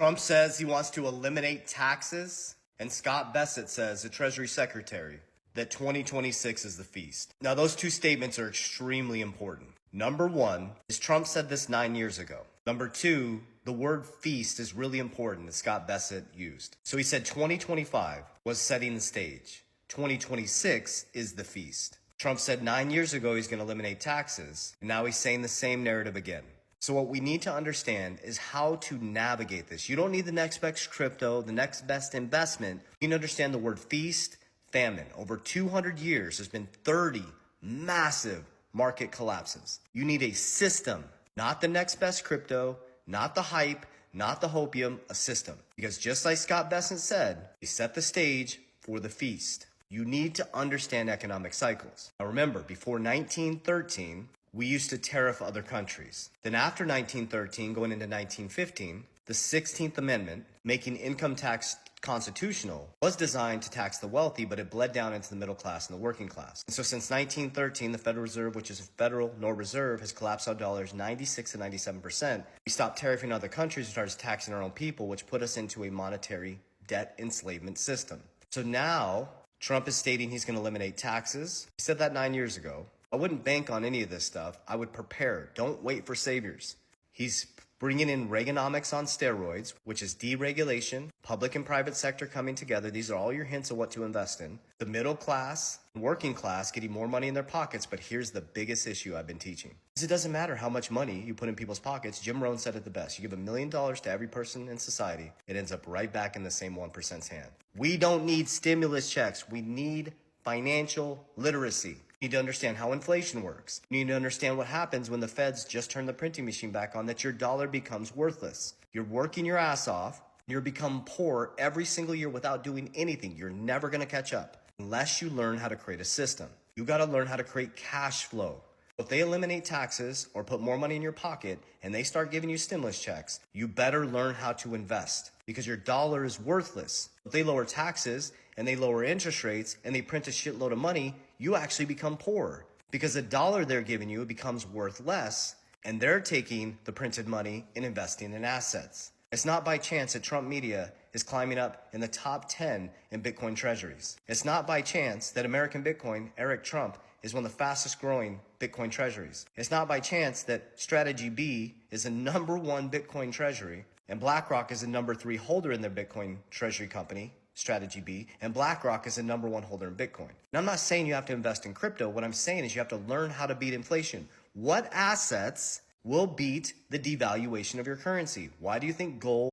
Trump says he wants to eliminate taxes, and Scott Bessent says, the Treasury Secretary, that 2026 is the feast. Now, those two statements are extremely important. Number one is Trump said this 9 years ago. Number two, the word feast is really important that Scott Bessent used. So he said 2025 was setting the stage. 2026 is the feast. Trump said 9 years ago he's going to eliminate taxes, and now he's saying the same narrative again. So what we need to understand is how to navigate this. You don't need the next best crypto, the next best investment. You need to understand the word feast, famine. Over 200 years, there's been 30 massive market collapses. You need a system, not the next best crypto, not the hype, not the hopium, a system. Because just like Scott Bessent said, he set the stage for the feast. You need to understand economic cycles. Now remember, before 1913, we used to tariff other countries. Then after 1913, going into 1915, the 16th Amendment, making income tax constitutional, was designed to tax the wealthy, but it bled down into the middle class and the working class. And so since 1913, the Federal Reserve, which is a federal nor reserve, has collapsed our dollars 96 to 97%. We stopped tariffing other countries and started taxing our own people, which put us into a monetary debt enslavement system. So now Trump is stating he's going to eliminate taxes. He said that 9 years ago. I wouldn't bank on any of this stuff. I would prepare. Don't wait for saviors. He's bringing in Reaganomics on steroids, which is deregulation, public and private sector coming together. These are all your hints of what to invest in. The middle class, working class getting more money in their pockets. But here's the biggest issue I've been teaching. It doesn't matter how much money you put in people's pockets. Jim Rohn said it the best. You give $1 million to every person in society, it ends up right back in the same 1%'s hand. We don't need stimulus checks. We need financial literacy. You need to understand how inflation works. You need to understand what happens when the feds just turn the printing machine back on, that your dollar becomes worthless. You're working your ass off. You're become poor every single year without doing anything. You're never going to catch up unless you learn how to create a system. You got to learn how to create cash flow. If they eliminate taxes or put more money in your pocket and they start giving you stimulus checks, you better learn how to invest because your dollar is worthless. If they lower taxes and they lower interest rates and they print a shitload of money, you actually become poor because the dollar they're giving you becomes worth less and they're taking the printed money and investing in assets. It's not by chance that Trump media is climbing up in the top 10 in Bitcoin treasuries. It's not by chance that American Bitcoin, Eric Trump, is one of the fastest growing Bitcoin treasuries. It's not by chance that Strategy B is the #1 Bitcoin treasury and BlackRock is the #3 holder in their Bitcoin treasury company, Strategy B, and BlackRock is the #1 holder in Bitcoin. Now, I'm not saying you have to invest in crypto. What I'm saying is you have to learn how to beat inflation. What assets will beat the devaluation of your currency? Why do you think gold